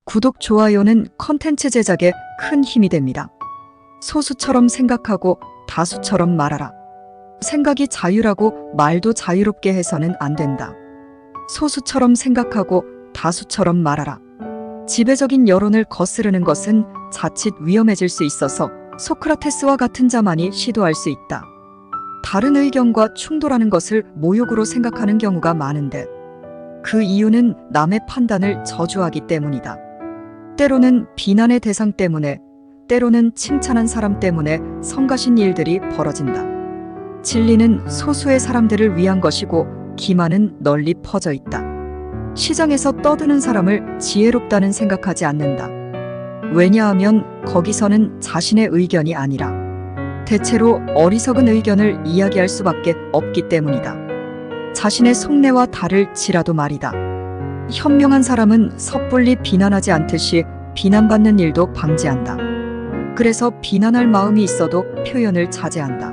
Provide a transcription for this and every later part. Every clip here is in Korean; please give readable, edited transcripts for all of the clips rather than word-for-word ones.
구독, 좋아요는 컨텐츠 제작에 큰 힘이 됩니다. 소수처럼 생각하고 다수처럼 말하라. 생각이 자유라고 말도 자유롭게 해서는 안 된다. 소수처럼 생각하고 다수처럼 말하라. 지배적인 여론을 거스르는 것은 자칫 위험해질 수 있어서 소크라테스와 같은 자만이 시도할 수 있다. 다른 의견과 충돌하는 것을 모욕으로 생각하는 경우가 많은데 그 이유는 남의 판단을 저주하기 때문이다. 때로는 비난의 대상 때문에, 때로는 칭찬한 사람 때문에 성가신 일들이 벌어진다. 진리는 소수의 사람들을 위한 것이고 기만은 널리 퍼져 있다. 시장에서 떠드는 사람을 지혜롭다는 생각하지 않는다. 왜냐하면 거기서는 자신의 의견이 아니라 대체로 어리석은 의견을 이야기할 수밖에 없기 때문이다. 자신의 속내와 다를지라도 말이다. 현명한 사람은 섣불리 비난하지 않듯이 비난받는 일도 방지한다. 그래서 비난할 마음이 있어도 표현을 자제한다.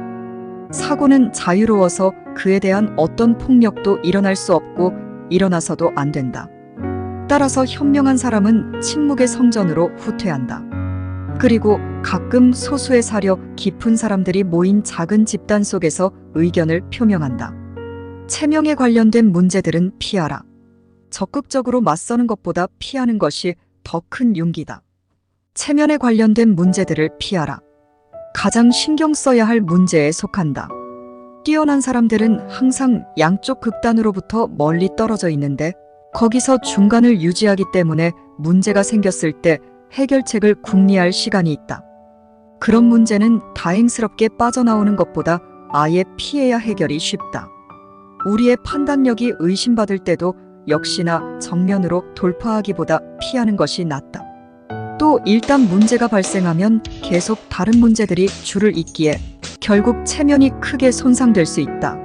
사고는 자유로워서 그에 대한 어떤 폭력도 일어날 수 없고 일어나서도 안 된다. 따라서 현명한 사람은 침묵의 성전으로 후퇴한다. 그리고 가끔 소수의 사려 깊은 사람들이 모인 작은 집단 속에서 의견을 표명한다. 체면에 관련된 문제들은 피하라. 적극적으로 맞서는 것보다 피하는 것이 더 큰 용기다. 체면에 관련된 문제들을 피하라. 가장 신경 써야 할 문제에 속한다. 뛰어난 사람들은 항상 양쪽 극단으로부터 멀리 떨어져 있는데 거기서 중간을 유지하기 때문에 문제가 생겼을 때 해결책을 궁리할 시간이 있다. 그런 문제는 다행스럽게 빠져나오는 것보다 아예 피해야 해결이 쉽다. 우리의 판단력이 의심받을 때도 역시나 정면으로 돌파하기보다 피하는 것이 낫다. 또 일단 문제가 발생하면 계속 다른 문제들이 줄을 잇기에 결국 체면이 크게 손상될 수 있다.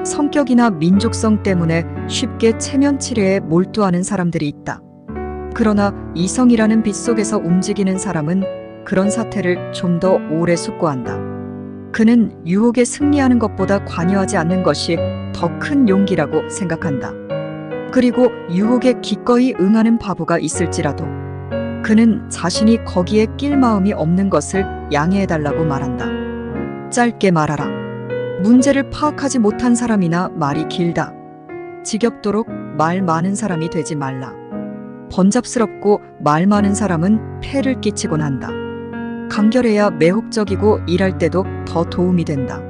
성격이나 민족성 때문에 쉽게 체면 치레에 몰두하는 사람들이 있다. 그러나 이성이라는 빛 속에서 움직이는 사람은 그런 사태를 좀 더 오래 숙고한다. 그는 유혹에 승리하는 것보다 관여하지 않는 것이 더 큰 용기라고 생각한다. 그리고 유혹에 기꺼이 응하는 바보가 있을지라도 그는 자신이 거기에 낄 마음이 없는 것을 양해해달라고 말한다. 짧게 말하라. 문제를 파악하지 못한 사람이나 말이 길다. 지겹도록 말 많은 사람이 되지 말라. 번잡스럽고 말 많은 사람은 폐를 끼치곤 한다. 간결해야 매혹적이고 일할 때도 더 도움이 된다.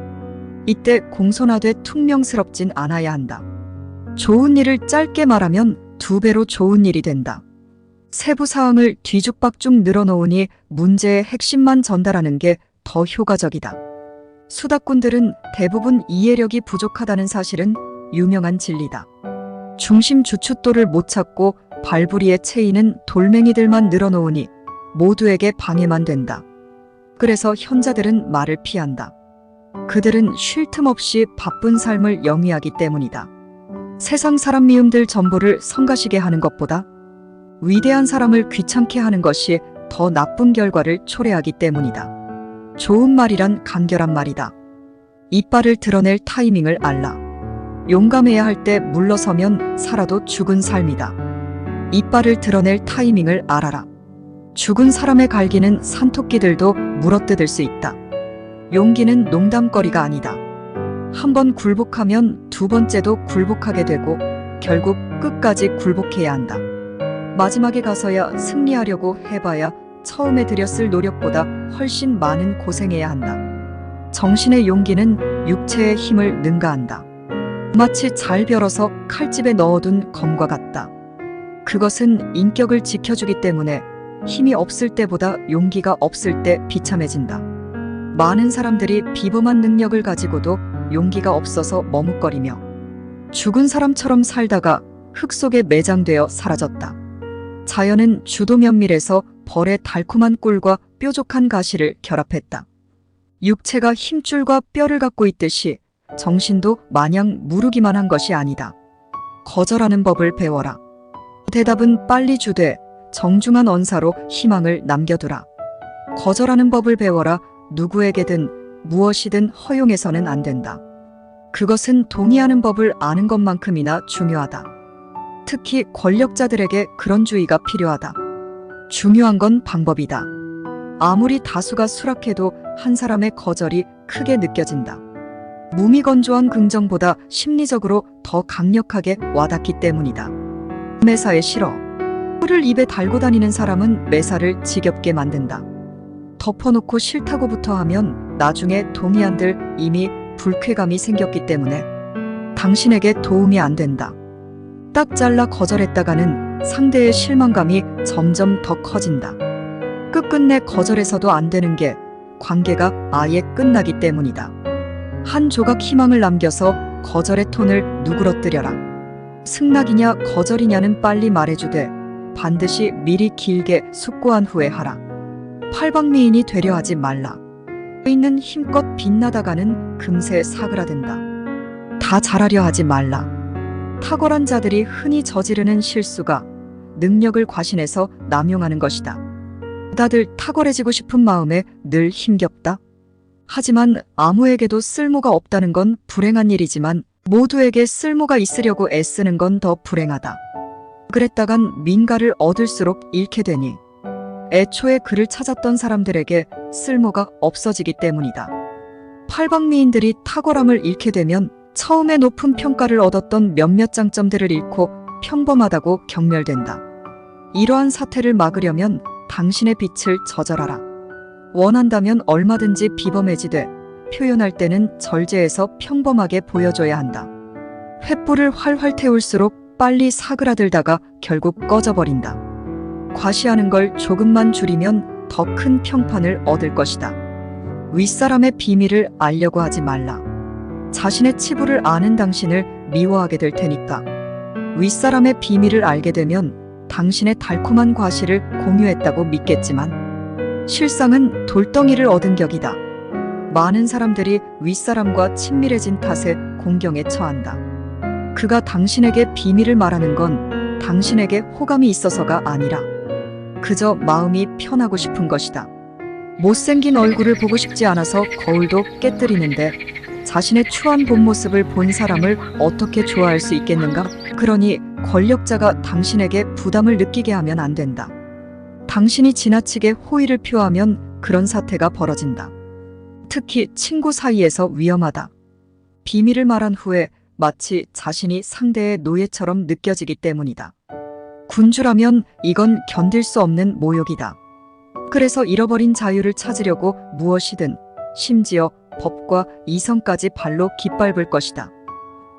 이때 공손하되 퉁명스럽진 않아야 한다. 좋은 일을 짧게 말하면 2배로 좋은 일이 된다. 세부 사항을 뒤죽박죽 늘어놓으니 문제의 핵심만 전달하는 게 더 효과적이다. 수다꾼들은 대부분 이해력이 부족하다는 사실은 유명한 진리다. 중심 주춧돌을 못 찾고 발부리에 채이는 돌멩이들만 늘어놓으니 모두에게 방해만 된다. 그래서 현자들은 말을 피한다. 그들은 쉴 틈 없이 바쁜 삶을 영위하기 때문이다. 세상 사람 미움들 전부를 성가시게 하는 것보다 위대한 사람을 귀찮게 하는 것이 더 나쁜 결과를 초래하기 때문이다. 좋은 말이란 간결한 말이다. 이빨을 드러낼 타이밍을 알라. 용감해야 할 때 물러서면 살아도 죽은 삶이다. 이빨을 드러낼 타이밍을 알아라. 죽은 사람의 갈기는 산토끼들도 물어뜯을 수 있다. 용기는 농담거리가 아니다. 한번 굴복하면 2번째도 굴복하게 되고 결국 끝까지 굴복해야 한다. 마지막에 가서야 승리하려고 해봐야 처음에 들였을 노력보다 훨씬 많은 고생해야 한다. 정신의 용기는 육체의 힘을 능가한다. 마치 잘 벼러서 칼집에 넣어둔 검과 같다. 그것은 인격을 지켜주기 때문에 힘이 없을 때보다 용기가 없을 때 비참해진다. 많은 사람들이 비범한 능력을 가지고도 용기가 없어서 머뭇거리며 죽은 사람처럼 살다가 흙 속에 매장되어 사라졌다. 자연은 주도 면밀해서 벌의 달콤한 꿀과 뾰족한 가시를 결합했다. 육체가 힘줄과 뼈를 갖고 있듯이 정신도 마냥 무르기만 한 것이 아니다. 거절하는 법을 배워라. 대답은 빨리 주되 정중한 언사로 희망을 남겨두라. 거절하는 법을 배워라. 누구에게든 무엇이든 허용해서는 안 된다. 그것은 동의하는 법을 아는 것만큼이나 중요하다. 특히 권력자들에게 그런 주의가 필요하다. 중요한 건 방법이다. 아무리 다수가 수락해도 한 사람의 거절이 크게 느껴진다. 무미건조한 긍정보다 심리적으로 더 강력하게 와닿기 때문이다. 매사에 싫어. 꿀을 입에 달고 다니는 사람은 매사를 지겹게 만든다. 덮어놓고 싫다고부터 하면 나중에 동의한들 이미 불쾌감이 생겼기 때문에 당신에게 도움이 안 된다. 딱 잘라 거절했다가는 상대의 실망감이 점점 더 커진다. 끝끝내 거절해서도 안 되는 게 관계가 아예 끝나기 때문이다. 한 조각 희망을 남겨서 거절의 톤을 누그러뜨려라. 승낙이냐 거절이냐는 빨리 말해주되 반드시 미리 길게 숙고한 후에 하라. 팔방미인이 되려 하지 말라. 있는 힘껏 빛나다가는 금세 사그라든다. 다 잘하려 하지 말라. 탁월한 자들이 흔히 저지르는 실수가 능력을 과신해서 남용하는 것이다. 다들 탁월해지고 싶은 마음에 늘 힘겹다. 하지만 아무에게도 쓸모가 없다는 건 불행한 일이지만 모두에게 쓸모가 있으려고 애쓰는 건 더 불행하다. 그랬다간 민가를 얻을수록 잃게 되니 애초에 그를 찾았던 사람들에게 쓸모가 없어지기 때문이다. 팔방미인들이 탁월함을 잃게 되면 처음에 높은 평가를 얻었던 몇몇 장점들을 잃고 평범하다고 경멸된다. 이러한 사태를 막으려면 당신의 빛을 저절하라. 원한다면 얼마든지 비범해지되 표현할 때는 절제해서 평범하게 보여줘야 한다. 횃불을 활활 태울수록 빨리 사그라들다가 결국 꺼져버린다. 과시하는 걸 조금만 줄이면 더 큰 평판을 얻을 것이다. 윗사람의 비밀을 알려고 하지 말라. 자신의 치부를 아는 당신을 미워하게 될 테니까. 윗사람의 비밀을 알게 되면 당신의 달콤한 과시를 공유했다고 믿겠지만 실상은 돌덩이를 얻은 격이다. 많은 사람들이 윗사람과 친밀해진 탓에 공경에 처한다. 그가 당신에게 비밀을 말하는 건 당신에게 호감이 있어서가 아니라 그저 마음이 편하고 싶은 것이다. 못생긴 얼굴을 보고 싶지 않아서 거울도 깨뜨리는데 자신의 추한 본 모습을 본 사람을 어떻게 좋아할 수 있겠는가? 그러니 권력자가 당신에게 부담을 느끼게 하면 안 된다. 당신이 지나치게 호의를 표하면 그런 사태가 벌어진다. 특히 친구 사이에서 위험하다. 비밀을 말한 후에 마치 자신이 상대의 노예처럼 느껴지기 때문이다. 군주라면 이건 견딜 수 없는 모욕이다. 그래서 잃어버린 자유를 찾으려고 무엇이든 심지어 법과 이성까지 발로 깃밟을 것이다.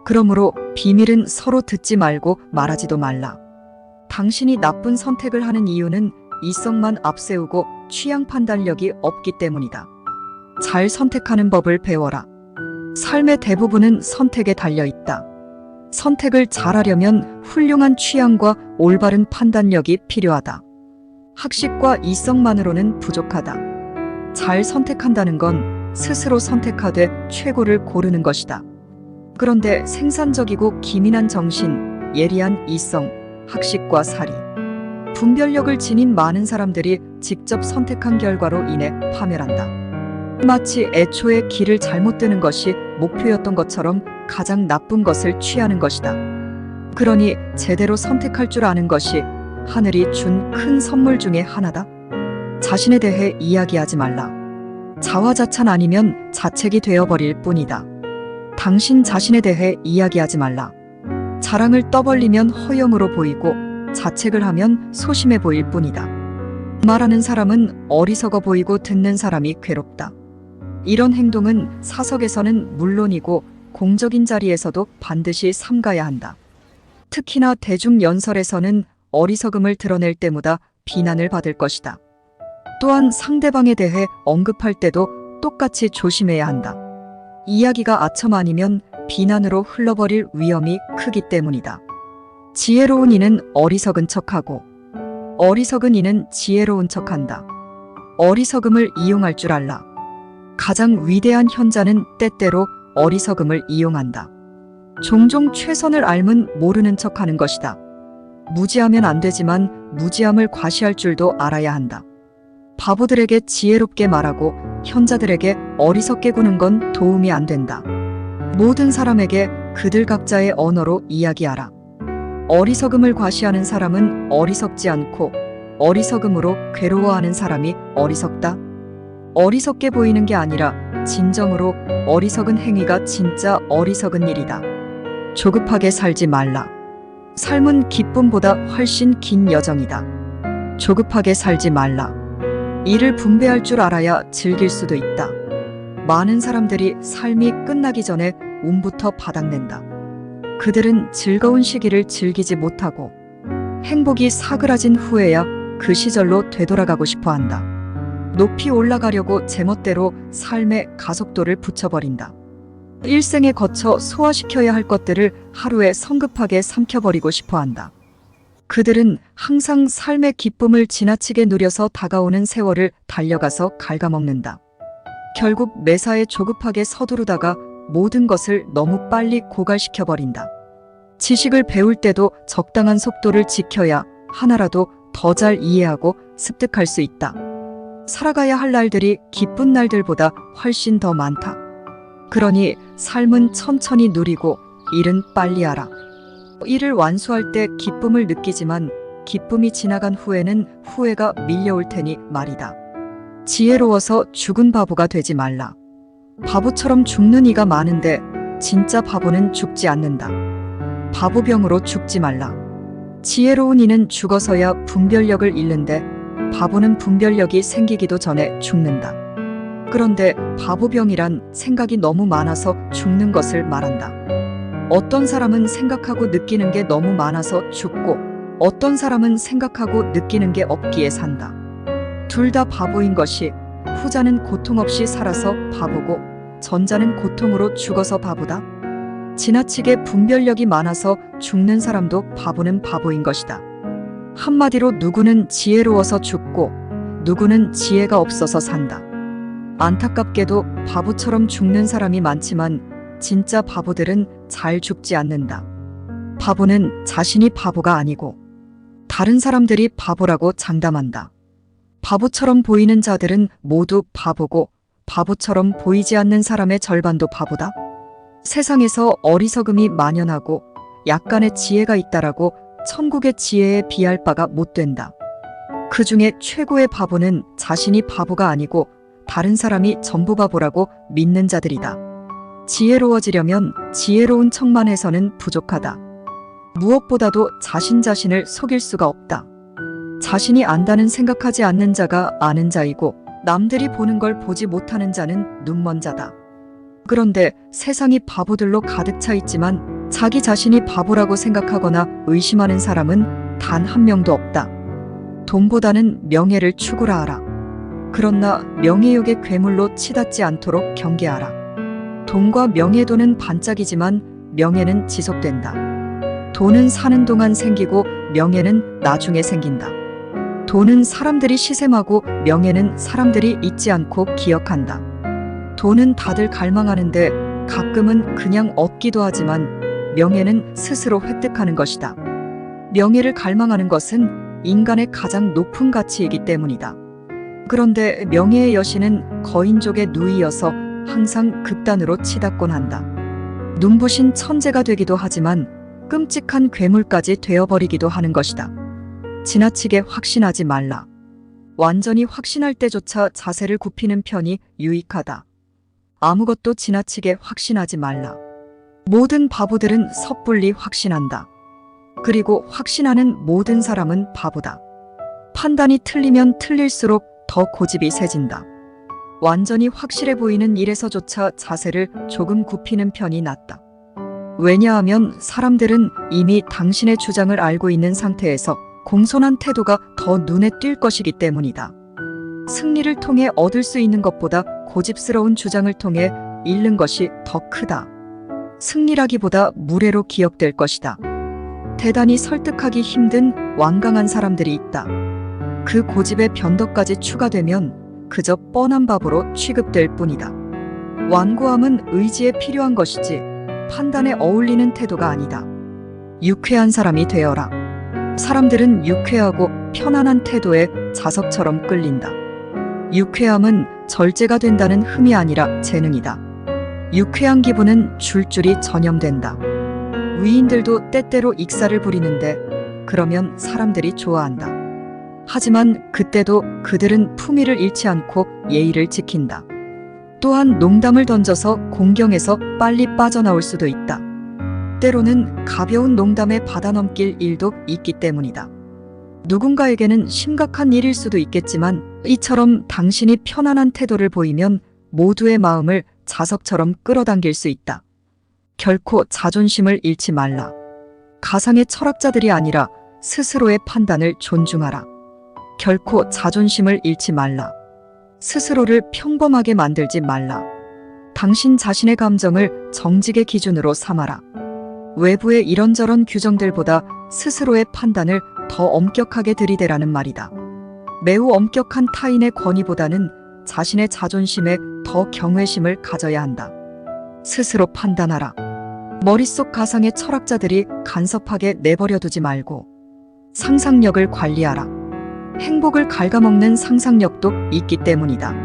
그러므로 비밀은 서로 듣지 말고 말하지도 말라. 당신이 나쁜 선택을 하는 이유는 이성만 앞세우고 취향 판단력이 없기 때문이다. 잘 선택하는 법을 배워라. 삶의 대부분은 선택에 달려 있다. 선택을 잘하려면 훌륭한 취향과 올바른 판단력이 필요하다. 학식과 이성만으로는 부족하다. 잘 선택한다는 건 스스로 선택하되 최고를 고르는 것이다. 그런데 생산적이고 기민한 정신, 예리한 이성, 학식과 사리, 분별력을 지닌 많은 사람들이 직접 선택한 결과로 인해 파멸한다. 마치 애초에 길을 잘못 드는 것이 목표였던 것처럼 가장 나쁜 것을 취하는 것이다. 그러니 제대로 선택할 줄 아는 것이 하늘이 준 큰 선물 중에 하나다. 자신에 대해 이야기하지 말라. 자화자찬 아니면 자책이 되어버릴 뿐이다. 당신 자신에 대해 이야기하지 말라. 자랑을 떠벌리면 허영으로 보이고 자책을 하면 소심해 보일 뿐이다. 말하는 사람은 어리석어 보이고 듣는 사람이 괴롭다. 이런 행동은 사석에서는 물론이고 공적인 자리에서도 반드시 삼가야 한다. 특히나 대중연설에서는 어리석음을 드러낼 때마다 비난을 받을 것이다. 또한 상대방에 대해 언급할 때도 똑같이 조심해야 한다. 이야기가 아첨 아니면 비난으로 흘러버릴 위험이 크기 때문이다. 지혜로운 이는 어리석은 척하고 어리석은 이는 지혜로운 척한다. 어리석음을 이용할 줄 알라. 가장 위대한 현자는 때때로 어리석음을 이용한다. 종종 최선을 알면 모르는 척하는 것이다. 무지하면 안 되지만 무지함을 과시할 줄도 알아야 한다. 바보들에게 지혜롭게 말하고 현자들에게 어리석게 구는 건 도움이 안 된다. 모든 사람에게 그들 각자의 언어로 이야기하라. 어리석음을 과시하는 사람은 어리석지 않고 어리석음으로 괴로워하는 사람이 어리석다? 어리석게 보이는 게 아니라 진정으로 어리석은 행위가 진짜 어리석은 일이다. 조급하게 살지 말라. 삶은 기쁨보다 훨씬 긴 여정이다. 조급하게 살지 말라. 일을 분배할 줄 알아야 즐길 수도 있다. 많은 사람들이 삶이 끝나기 전에 운부터 바닥낸다. 그들은 즐거운 시기를 즐기지 못하고 행복이 사그라진 후에야 그 시절로 되돌아가고 싶어 한다. 높이 올라가려고 제멋대로 삶의 가속도를 붙여버린다. 일생에 거쳐 소화시켜야 할 것들을 하루에 성급하게 삼켜버리고 싶어 한다. 그들은 항상 삶의 기쁨을 지나치게 누려서 다가오는 세월을 달려가서 갉아먹는다. 결국 매사에 조급하게 서두르다가 모든 것을 너무 빨리 고갈시켜버린다. 지식을 배울 때도 적당한 속도를 지켜야 하나라도 더 잘 이해하고 습득할 수 있다. 살아가야 할 날들이 기쁜 날들보다 훨씬 더 많다. 그러니 삶은 천천히 누리고 일은 빨리 하라. 일을 완수할 때 기쁨을 느끼지만 기쁨이 지나간 후에는 후회가 밀려올 테니 말이다. 지혜로워서 죽은 바보가 되지 말라. 바보처럼 죽는 이가 많은데 진짜 바보는 죽지 않는다. 바보병으로 죽지 말라. 지혜로운 이는 죽어서야 분별력을 잃는데 바보는 분별력이 생기기도 전에 죽는다. 그런데 바보병이란 생각이 너무 많아서 죽는 것을 말한다. 어떤 사람은 생각하고 느끼는 게 너무 많아서 죽고 어떤 사람은 생각하고 느끼는 게 없기에 산다. 둘 다 바보인 것이 후자는 고통 없이 살아서 바보고 전자는 고통으로 죽어서 바보다. 지나치게 분별력이 많아서 죽는 사람도 바보는 바보인 것이다. 한마디로 누구는 지혜로워서 죽고 누구는 지혜가 없어서 산다. 안타깝게도 바보처럼 죽는 사람이 많지만 진짜 바보들은 잘 죽지 않는다. 바보는 자신이 바보가 아니고 다른 사람들이 바보라고 장담한다. 바보처럼 보이는 자들은 모두 바보고 바보처럼 보이지 않는 사람의 절반도 바보다. 세상에서 어리석음이 만연하고 약간의 지혜가 있다라고 천국의 지혜에 비할 바가 못 된다. 그 중에 최고의 바보는 자신이 바보가 아니고 다른 사람이 전부 바보라고 믿는 자들이다. 지혜로워지려면 지혜로운 척만 해서는 부족하다. 무엇보다도 자신 자신을 속일 수가 없다. 자신이 안다는 생각하지 않는 자가 아는 자이고 남들이 보는 걸 보지 못하는 자는 눈먼 자다. 그런데 세상이 바보들로 가득 차 있지만 자기 자신이 바보라고 생각하거나 의심하는 사람은 단 한 명도 없다. 돈보다는 명예를 추구라 하라. 그러나 명예욕의 괴물로 치닫지 않도록 경계하라. 돈과 명예도는 반짝이지만 명예는 지속된다. 돈은 사는 동안 생기고 명예는 나중에 생긴다. 돈은 사람들이 시샘하고 명예는 사람들이 잊지 않고 기억한다. 돈은 다들 갈망하는데 가끔은 그냥 얻기도 하지만 명예는 스스로 획득하는 것이다. 명예를 갈망하는 것은 인간의 가장 높은 가치이기 때문이다. 그런데 명예의 여신은 거인족의 누이여서 항상 극단으로 치닫곤 한다. 눈부신 천재가 되기도 하지만 끔찍한 괴물까지 되어버리기도 하는 것이다. 지나치게 확신하지 말라. 완전히 확신할 때조차 자세를 굽히는 편이 유익하다. 아무것도 지나치게 확신하지 말라. 모든 바보들은 섣불리 확신한다. 그리고 확신하는 모든 사람은 바보다. 판단이 틀리면 틀릴수록 더 고집이 세진다. 완전히 확실해 보이는 일에서조차 자세를 조금 굽히는 편이 낫다. 왜냐하면 사람들은 이미 당신의 주장을 알고 있는 상태에서 공손한 태도가 더 눈에 띌 것이기 때문이다. 승리를 통해 얻을 수 있는 것보다 고집스러운 주장을 통해 잃는 것이 더 크다. 승리라기보다 무례로 기억될 것이다. 대단히 설득하기 힘든 완강한 사람들이 있다. 그 고집에 변덕까지 추가되면 그저 뻔한 바보로 취급될 뿐이다. 완고함은 의지에 필요한 것이지 판단에 어울리는 태도가 아니다. 유쾌한 사람이 되어라. 사람들은 유쾌하고 편안한 태도에 자석처럼 끌린다. 유쾌함은 절제가 된다는 흠이 아니라 재능이다. 유쾌한 기분은 줄줄이 전염된다. 위인들도 때때로 익사를 부리는데 그러면 사람들이 좋아한다. 하지만 그때도 그들은 품위를 잃지 않고 예의를 지킨다. 또한 농담을 던져서 공경에서 빨리 빠져나올 수도 있다. 때로는 가벼운 농담에 받아넘길 일도 있기 때문이다. 누군가에게는 심각한 일일 수도 있겠지만 이처럼 당신이 편안한 태도를 보이면 모두의 마음을 자석처럼 끌어당길 수 있다. 결코 자존심을 잃지 말라. 가상의 철학자들이 아니라 스스로의 판단을 존중하라. 결코 자존심을 잃지 말라. 스스로를 평범하게 만들지 말라. 당신 자신의 감정을 정직의 기준으로 삼아라. 외부의 이런저런 규정들보다 스스로의 판단을 더 엄격하게 들이대라는 말이다. 매우 엄격한 타인의 권위보다는 자신의 자존심에 더 경외심을 가져야 한다. 스스로 판단하라. 머릿속 가상의 철학자들이 간섭하게 내버려두지 말고 상상력을 관리하라. 행복을 갉아먹는 상상력도 있기 때문이다.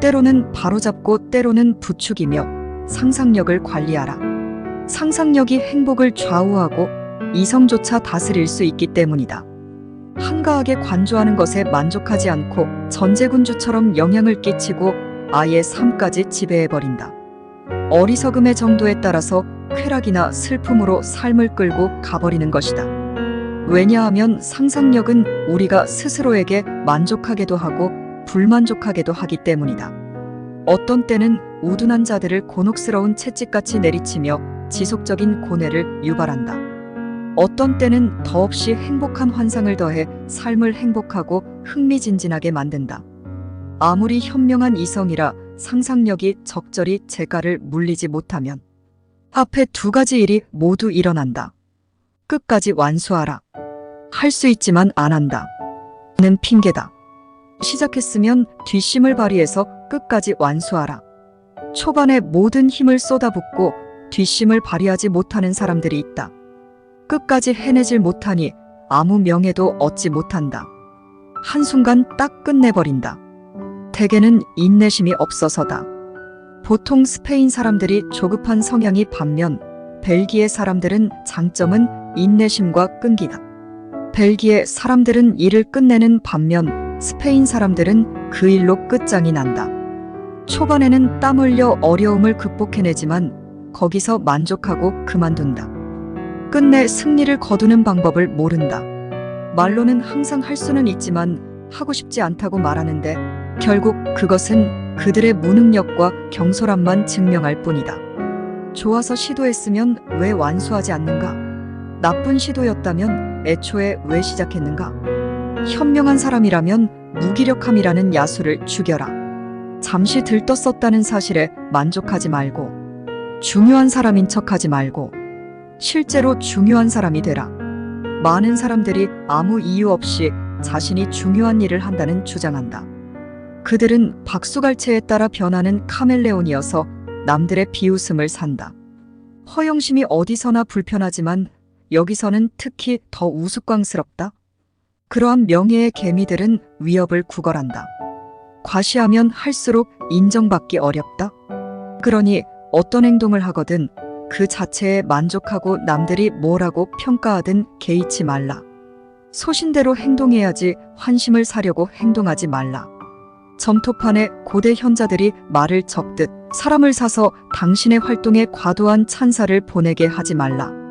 때로는 바로잡고 때로는 부추기며 상상력을 관리하라. 상상력이 행복을 좌우하고 이성조차 다스릴 수 있기 때문이다. 한가하게 관조하는 것에 만족하지 않고 전제군주처럼 영향을 끼치고 아예 삶까지 지배해버린다. 어리석음의 정도에 따라서 쾌락이나 슬픔으로 삶을 끌고 가버리는 것이다. 왜냐하면 상상력은 우리가 스스로에게 만족하게도 하고 불만족하게도 하기 때문이다. 어떤 때는 우둔한 자들을 곤혹스러운 채찍같이 내리치며 지속적인 고뇌를 유발한다. 어떤 때는 더없이 행복한 환상을 더해 삶을 행복하고 흥미진진하게 만든다. 아무리 현명한 이성이라 상상력이 적절히 재가를 물리지 못하면 앞에 두 가지 일이 모두 일어난다. 끝까지 완수하라. 할 수 있지만 안 한다. 는 핑계다. 시작했으면 뒷심을 발휘해서 끝까지 완수하라. 초반에 모든 힘을 쏟아붓고 뒷심을 발휘하지 못하는 사람들이 있다. 끝까지 해내질 못하니 아무 명예도 얻지 못한다. 한순간 딱 끝내버린다. 대개는 인내심이 없어서다. 보통 스페인 사람들이 조급한 성향이 반면 벨기에 사람들은 장점은 인내심과 끈기다. 벨기에 사람들은 일을 끝내는 반면 스페인 사람들은 그 일로 끝장이 난다. 초반에는 땀 흘려 어려움을 극복해내지만 거기서 만족하고 그만둔다. 끝내 승리를 거두는 방법을 모른다. 말로는 항상 할 수는 있지만 하고 싶지 않다고 말하는데 결국 그것은 그들의 무능력과 경솔함만 증명할 뿐이다. 좋아서 시도했으면 왜 완수하지 않는가? 나쁜 시도였다면 애초에 왜 시작했는가? 현명한 사람이라면 무기력함이라는 야수를 죽여라. 잠시 들떴었다는 사실에 만족하지 말고 중요한 사람인 척하지 말고 실제로 중요한 사람이 되라. 많은 사람들이 아무 이유 없이 자신이 중요한 일을 한다는 주장한다. 그들은 박수갈채에 따라 변하는 카멜레온이어서 남들의 비웃음을 산다. 허영심이 어디서나 불편하지만 여기서는 특히 더 우스꽝스럽다. 그러한 명예의 개미들은 위협을 구걸한다. 과시하면 할수록 인정받기 어렵다. 그러니 어떤 행동을 하거든 그 자체에 만족하고 남들이 뭐라고 평가하든 개의치 말라. 소신대로 행동해야지 환심을 사려고 행동하지 말라. 점토판에 고대 현자들이 말을 적듯 사람을 사서 당신의 활동에 과도한 찬사를 보내게 하지 말라.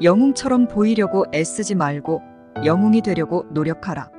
영웅처럼 보이려고 애쓰지 말고 영웅이 되려고 노력하라.